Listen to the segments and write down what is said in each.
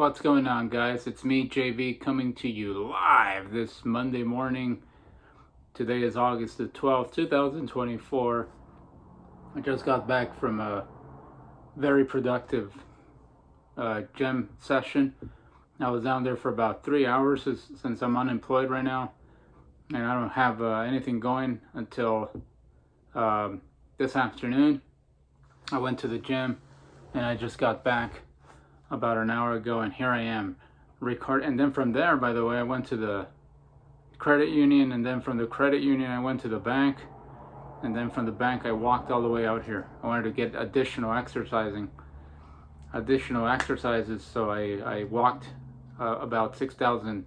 What's going on, guys? It's me, JV, coming to you live this Monday morning. Today is August the 12th, 2024. I just got back from a very productive gym session. I was down there for about 3 hours since I'm unemployed right now, and I don't have anything going until this afternoon. I went to the gym, and I just got back about an hour ago, and here I am record. And then from there, by the way, I went to the credit union, and then from the credit union I went to the bank, and then from the bank I walked all the way out here. I wanted to get additional exercises, so I walked about 6,000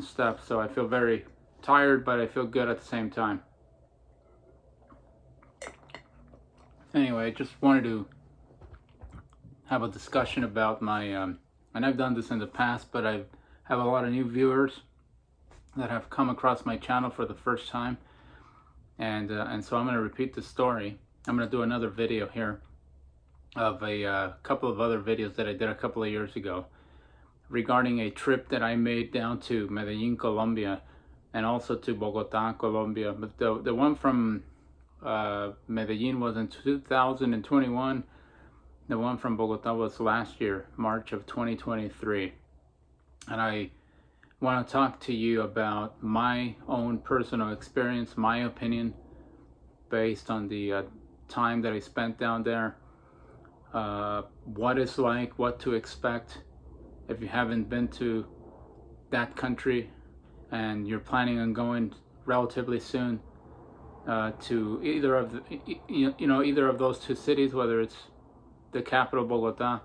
steps. So I feel very tired, but I feel good at the same time. Anyway, I just wanted to have a discussion about my and I've done this in the past, but I have a lot of new viewers that have come across my channel for the first time, and so I'm going to repeat the story. I'm going to do another video here of a couple of other videos that I did a couple of years ago regarding a trip that I made down to Medellin, Colombia, and also to Bogota, Colombia. But the one from Medellin was in 2021. The one from Bogota was last year, March of 2023. And I want to talk to you about my own personal experience, my opinion, based on the time that I spent down there. What it's like, what to expect if you haven't been to that country and you're planning on going relatively soon to either of the, either of those two cities, whether it's the capital Bogota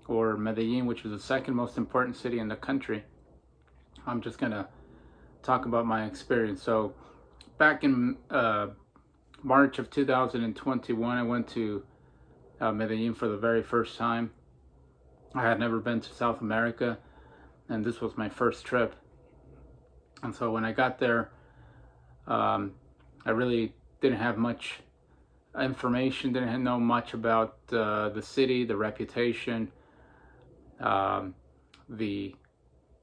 or Medellin, which is the second most important city in the country. I'm just gonna talk about my experience. So back in March of 2021, I went to Medellin for the very first time. I had never been to South America, and this was my first trip. And so when I got there, I really didn't have much information, didn't know much about the city, the reputation, the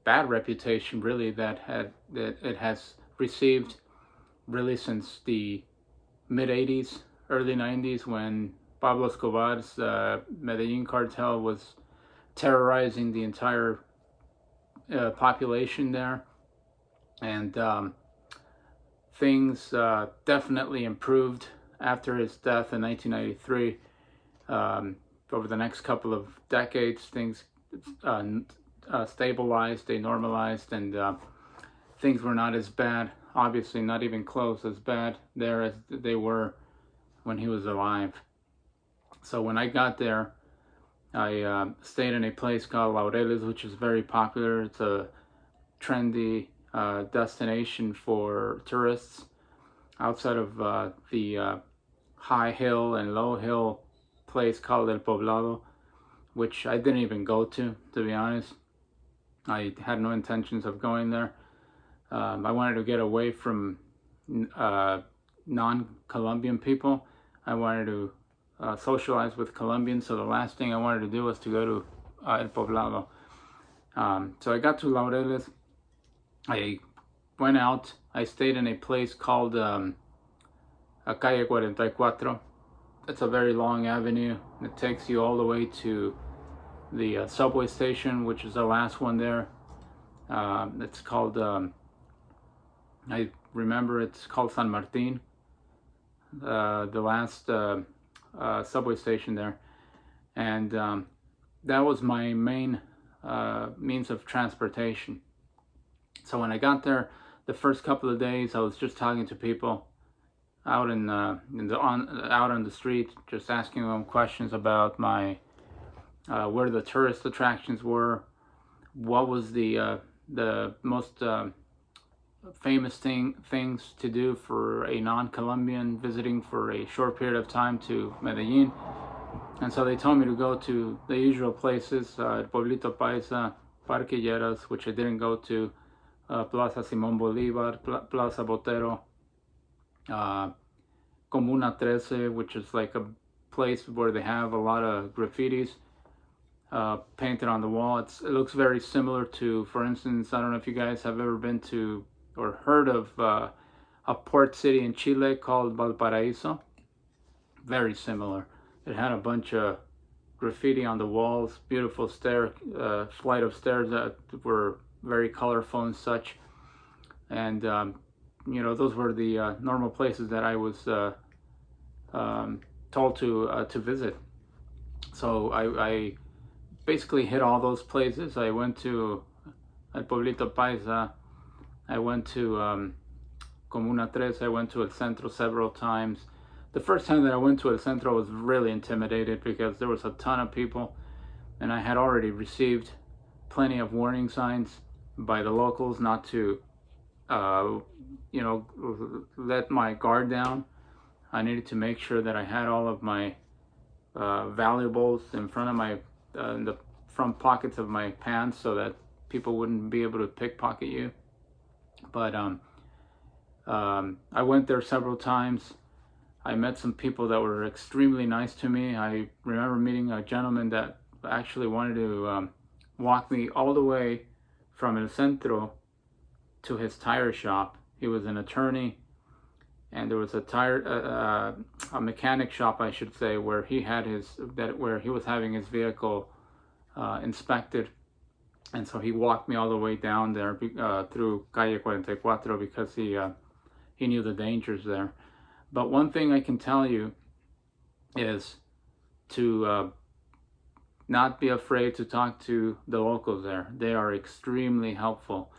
bad reputation really that it has received really since the mid 80s, early 90s, when Pablo Escobar's Medellin cartel was terrorizing the entire population there. And things definitely improved after his death in 1993. Over the next couple of decades, things stabilized, they normalized, and things were not as bad, obviously not even close as bad there as they were when he was alive. So when I got there, I stayed in a place called Laureles, which is very popular. It's a trendy destination for tourists outside of the high hill and low hill place called El Poblado, which I didn't even go to be honest. I had no intentions of going there. I wanted to get away from non-Colombian people. I wanted to socialize with Colombians, so the last thing I wanted to do was to go to El Poblado. So I got to Laureles. I went out. I stayed in a place called Calle 44. It's a very long avenue. It takes you all the way to the subway station, which is the last one there. It's called, I remember it's called San Martin, the last subway station there. And that was my main means of transportation. So when I got there, the first couple of days, I was just talking to people out out on the street, just asking them questions about my where the tourist attractions were, what was the most famous things to do for a non-Colombian visiting for a short period of time to Medellin. And so they told me to go to the usual places, Pueblito Paisa, Parque Lleras, which I didn't go to, Plaza Simón Bolívar, Plaza Botero, Comuna 13, which is like a place where they have a lot of graffitis, painted on the wall. It looks very similar to, for instance, I don't know if you guys have ever been to or heard of a port city in Chile called Valparaiso. Very similar. It had a bunch of graffiti on the walls, beautiful flight of stairs that were very colorful and such. And those were the normal places that I was told to visit. So I basically hit all those places. I went to El Pueblito Paisa. I went to Comuna 3. I went to El Centro several times. The first time that I went to El Centro, I was really intimidated because there was a ton of people, and I had already received plenty of warning signs by the locals not to, let my guard down. I needed to make sure that I had all of my valuables in front of my in the front pockets of my pants so that people wouldn't be able to pickpocket you. But I went there several times. I met some people that were extremely nice to me. I remember meeting a gentleman that actually wanted to walk me all the way from El Centro to his tire shop. He was an attorney, and there was a mechanic shop, I should say, where he was having his vehicle inspected. And so he walked me all the way down there through Calle 44 because he knew the dangers there. But one thing I can tell you is to not be afraid to talk to the locals there. They are extremely helpful.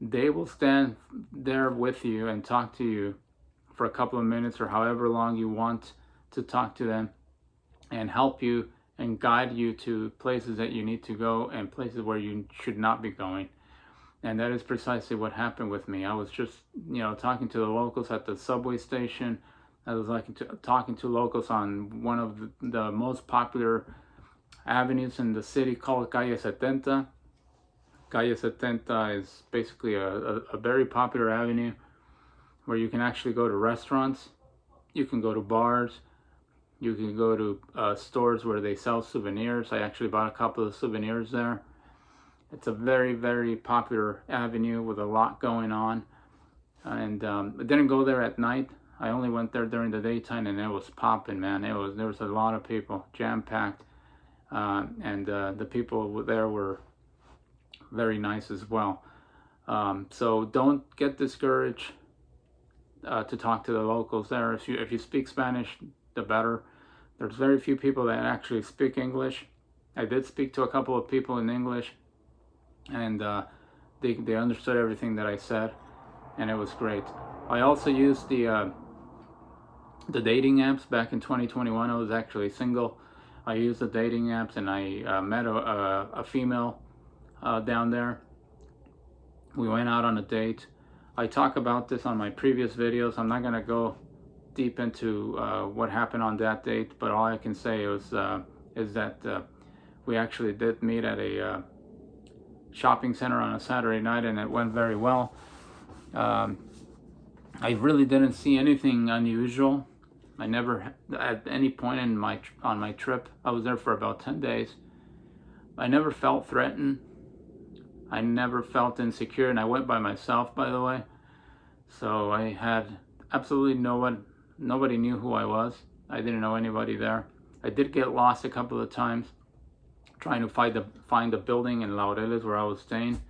They will stand there with you and talk to you for a couple of minutes or however long you want to talk to them, and help you and guide you to places that you need to go and places where you should not be going. And that is precisely what happened with me. I was just, talking to the locals at the subway station. I was talking to locals on one of the most popular avenues in the city called Calle 70. Calle 70 is basically a very popular avenue where you can actually go to restaurants, you can go to bars, you can go to stores where they sell souvenirs. I actually bought a couple of souvenirs there. It's a very, very popular avenue with a lot going on. And I didn't go there at night. I only went there during the daytime, and it was popping, man. There was a lot of people, jam-packed. And the people there were very nice as well. So don't get discouraged to talk to the locals there. If you speak Spanish, the better. There's very few people that actually speak English. I did speak to a couple of people in English, and they understood everything that I said, and it was great. I also used the dating apps back in 2021. I was actually single. I used the dating apps, and I met a female down there. We went out on a date. I talk about this on my previous videos. I'm not going to go deep into what happened on that date, but all I can say is that we actually did meet at a shopping center on a Saturday night, and it went very well. I really didn't see anything unusual. I never, at any point on my trip, I was there for about 10 days. I never felt threatened. I never felt insecure, and I went by myself, by the way. So I had absolutely nobody knew who I was. I didn't know anybody there. I did get lost a couple of times trying to find the building in Laureles where I was staying.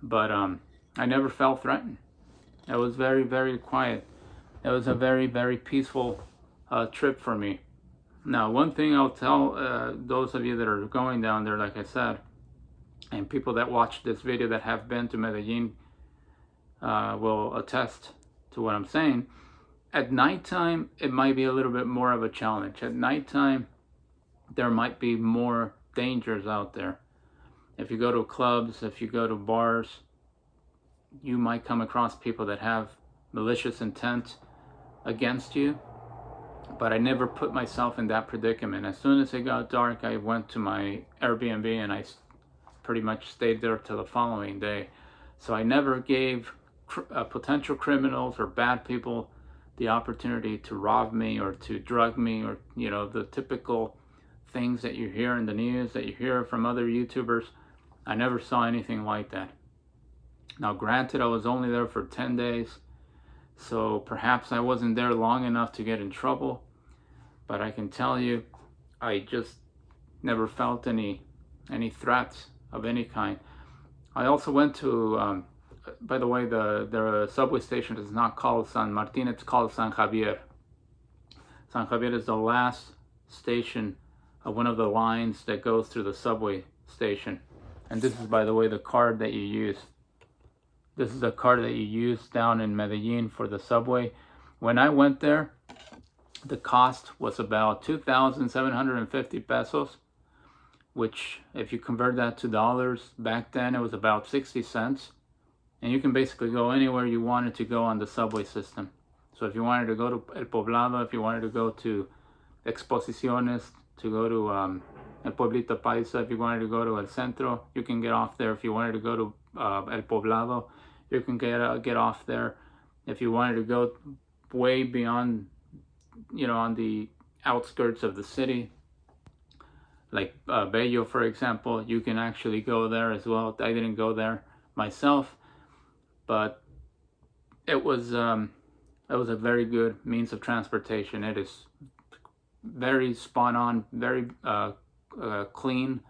But I never felt threatened. It was very, very quiet. It was a very, very peaceful trip for me. Now, one thing I'll tell those of you that are going down there, like I said, and people that watch this video that have been to Medellin will attest to what I'm saying. At nighttime, it might be a little bit more of a challenge. At nighttime, there might be more dangers out there. If you go to clubs, if you go to bars, you might come across people that have malicious intent against you. But I never put myself in that predicament. As soon as it got dark, I went to my Airbnb and I pretty much stayed there till the following day. So I never gave potential criminals or bad people the opportunity to rob me or to drug me, or the typical things that you hear in the news, that you hear from other YouTubers. I never saw anything like that. Now granted, I was only there for 10 days, so perhaps I wasn't there long enough to get in trouble, but I can tell you, I just never felt any threats of any kind. I also went to, by the way, the subway station is not called San Martin, it's called San Javier. San Javier is the last station of one of the lines that goes through the subway station. And this is, by the way, the card that you use. This is the card that you use down in Medellin for the subway. When I went there, the cost was about 2,750 pesos, which if you convert that to dollars, back then it was about 60 cents. And you can basically go anywhere you wanted to go on the subway system. So if you wanted to go to El Poblado, if you wanted to go to Exposiciones, to go to El Pueblito Paisa, if you wanted to go to El Centro, you can get off there. If you wanted to go to El Poblado, you can get off there. If you wanted to go way beyond, on the outskirts of the city, like Bello, for example, you can actually go there as well. I didn't go there myself, but it was a very good means of transportation. It is very spot on, very clean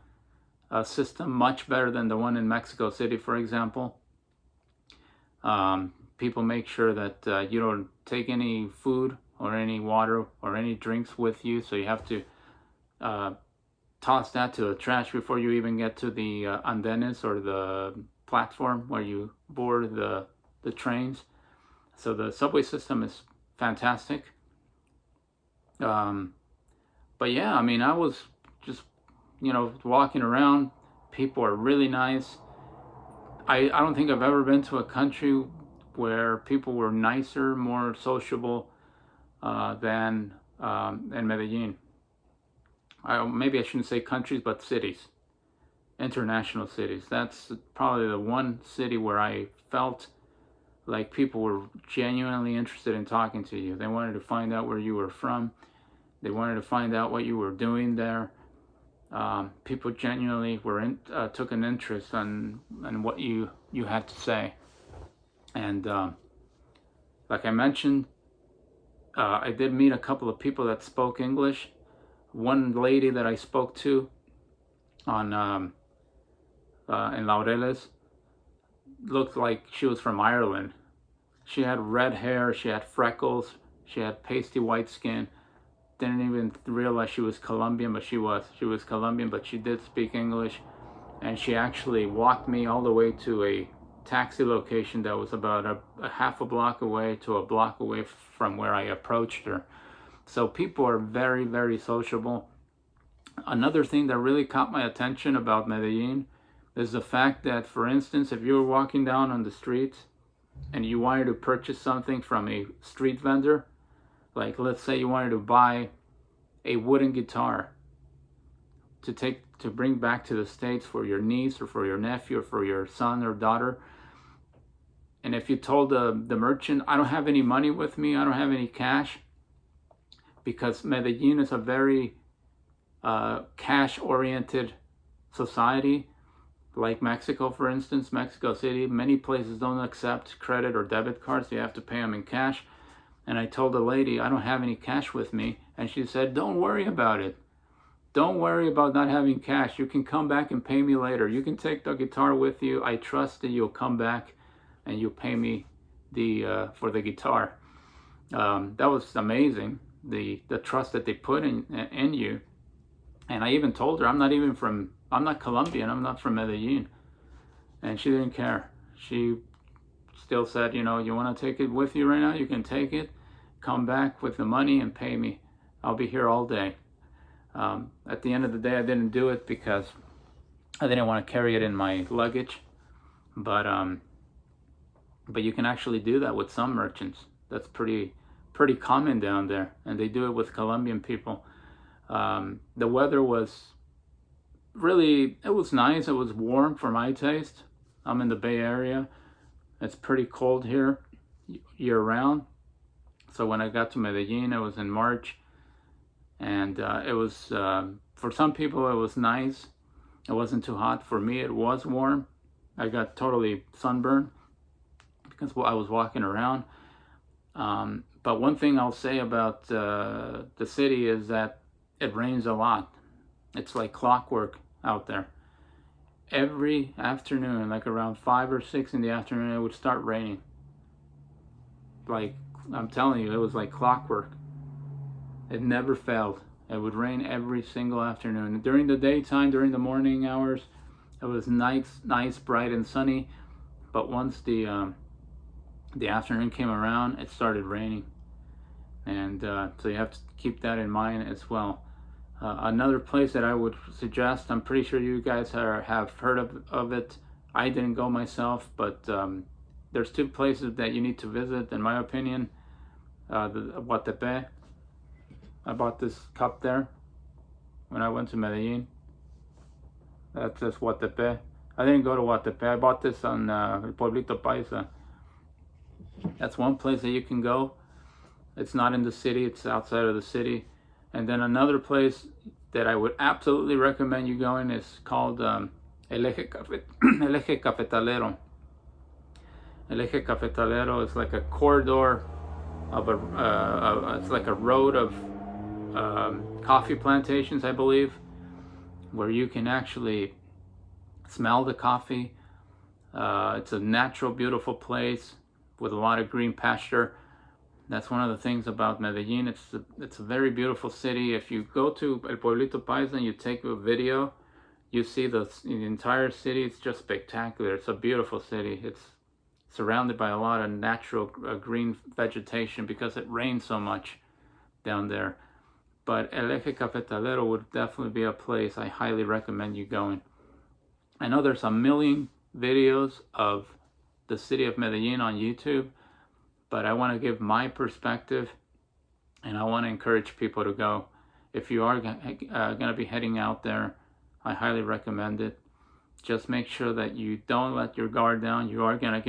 system, much better than the one in Mexico City, for example. People make sure that you don't take any food or any water or any drinks with you, so you have to toss that to the trash before you even get to the andenes, or the platform where you board the trains. So the subway system is fantastic. But yeah, I mean, I was just, walking around. People are really nice. I don't think I've ever been to a country where people were nicer, more sociable than in Medellin. Maybe I shouldn't say countries, but cities, international cities. That's probably the one city where I felt like people were genuinely interested in talking to you. They wanted to find out where you were from. They wanted to find out what you were doing there. People genuinely took an interest in what you had to say. And like I mentioned, I did meet a couple of people that spoke English. One lady that I spoke to in Laureles looked like she was from Ireland. She had red hair, she had freckles, she had pasty white skin. Didn't even realize she was Colombian, but she was Colombian, but she did speak English. And she actually walked me all the way to a taxi location that was about a half a block away to a block away from where I approached her. So people are very, very sociable. Another thing that really caught my attention about Medellin is the fact that, for instance, if you were walking down on the streets and you wanted to purchase something from a street vendor, like let's say you wanted to buy a wooden guitar to bring back to the States for your niece or for your nephew or for your son or daughter, and if you told the merchant, I don't have any money with me, I don't have any cash, because Medellin is a very cash-oriented society, like Mexico, for instance, Mexico City, many places don't accept credit or debit cards, you have to pay them in cash. And I told the lady, I don't have any cash with me. And she said, don't worry about it. Don't worry about not having cash. You can come back and pay me later. You can take the guitar with you. I trust that you'll come back and you'll pay me for the guitar. That was amazing, the trust that they put in you. And I even told her, I'm not Colombian, I'm not from Medellin. And she didn't care. She still said, you want to take it with you right now? You can take it, come back with the money and pay me. I'll be here all day. At the end of the day, I didn't do it because I didn't want to carry it in my luggage. But you can actually do that with some merchants. That's pretty common down there, and they do it with Colombian people. The weather was it was nice. It was warm for my taste. I'm in the Bay Area. It's pretty cold here year round. So when I got to Medellin, it was in March, and it was For some people, it was nice. It wasn't too hot. For me, it was warm. I got totally sunburned because I was walking around. But one thing I'll say about the city is that it rains a lot. It's like clockwork out there. Every afternoon, like around 5 or 6 in the afternoon, it would start raining. Like, I'm telling you, it was like clockwork. It never failed. It would rain every single afternoon. During the daytime, during the morning hours, it was nice, bright and sunny. But once the afternoon came around, it started raining. And so you have to keep that in mind as well. Another place that I would suggest, I'm pretty sure you guys have heard of it. I didn't go myself, but there's 2 places that you need to visit, in my opinion. The Guatepe. I bought this cup there when I went to Medellin. That's just Guatepe. I didn't go to Guatepe. I bought this on El Pueblito Paisa. That's one place that you can go. It's not in the city, it's outside of the city. And then another place that I would absolutely recommend you going is called El Eje Cafetalero. El Eje Cafetalero is like a corridor of it's like a road of coffee plantations, I believe, where you can actually smell the coffee. It's a natural, beautiful place with a lot of green pasture. That's one of the things about Medellin. It's a very beautiful city. If you go to El Pueblito Paisa and you take a video, you see the entire city. It's just spectacular. It's a beautiful city. It's surrounded by a lot of natural green vegetation because it rains so much down there. But El Eje Cafetalero would definitely be a place I highly recommend you going. I know there's a million videos of the city of Medellin on YouTube, but I want to give my perspective, and I want to encourage people to go. If you are going to be heading out there, I highly recommend it. Just make sure that you don't let your guard down. You are going to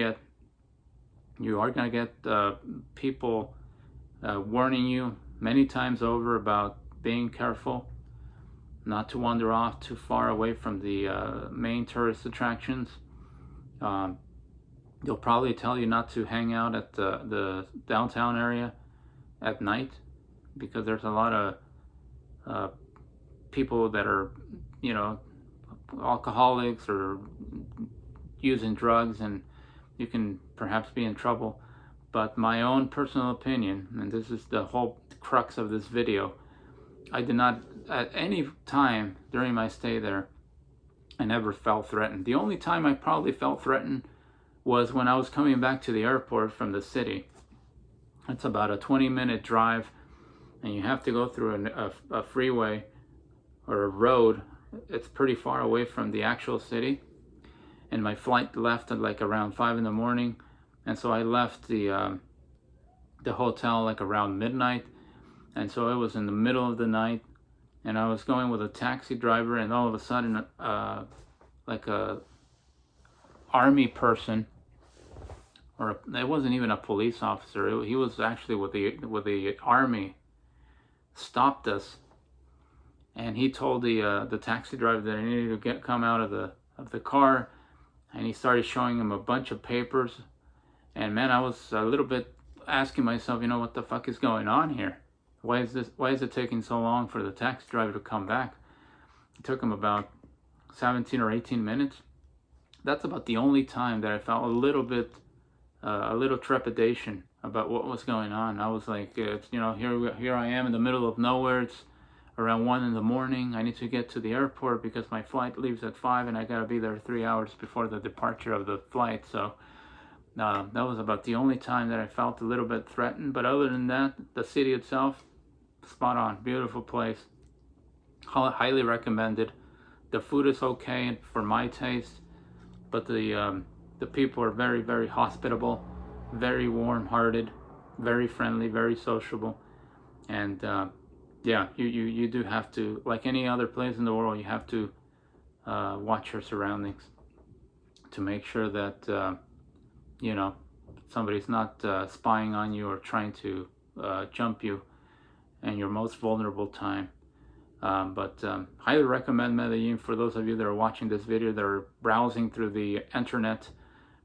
get people warning you many times over about being careful, not to wander off too far away from the main tourist attractions. They'll probably tell you not to hang out at the downtown area at night because there's a lot of people that are, alcoholics or using drugs, and you can perhaps be in trouble. But my own personal opinion, and this is the whole crux of this video, I did not, at any time during my stay there, I never felt threatened. The only time I probably felt threatened was when I was coming back to the airport from the city. It's about a 20-minute drive, and you have to go through a freeway or a road. It's pretty far away from the actual city, and my flight left at like around 5 in the morning, and so I left the hotel like around midnight, and so it was in the middle of the night, and I was going with a taxi driver, and all of a sudden like a army person, or it wasn't even a police officer, he was actually with the army, stopped us, and he told the taxi driver that I needed to come out of the car, and he started showing him a bunch of papers. And man, I was a little bit asking myself, what the fuck is going on here? Why is it taking so long for the taxi driver to come back? It took him about 17 or 18 minutes. That's about the only time that I felt a little trepidation about what was going on. I was like, here I am in the middle of nowhere. It's around 1 in the morning. I need to get to the airport because my flight leaves at 5, and I gotta be there 3 hours before the departure of the flight. So that was about the only time that I felt a little bit threatened. But other than that, the city itself, spot on, beautiful place, highly recommended. The food is okay for my taste, but the people are very, very hospitable, very warm-hearted, very friendly, very sociable, and yeah, you do have to, like any other place in the world, you have to watch your surroundings to make sure that somebody's not spying on you or trying to jump you in your most vulnerable time. Highly recommend Medellin for those of you that are watching this video, that are browsing through the internet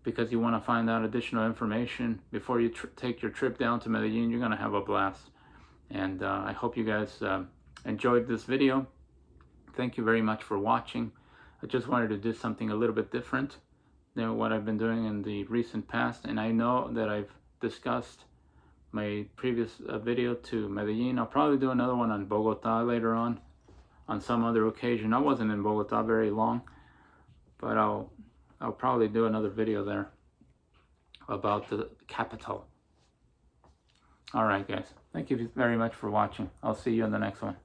because you want to find out additional information before you take your trip down to Medellin. You're going to have a blast. And I hope you guys enjoyed this video. Thank you very much for watching. I just wanted to do something a little bit different than what I've been doing in the recent past. And I know that I've discussed my previous video to Medellin. I'll probably do another one on Bogota later on some other occasion. I wasn't in Bogota very long, but I'll probably do another video there about the capital. All right, guys. Thank you very much for watching. I'll see you in the next one.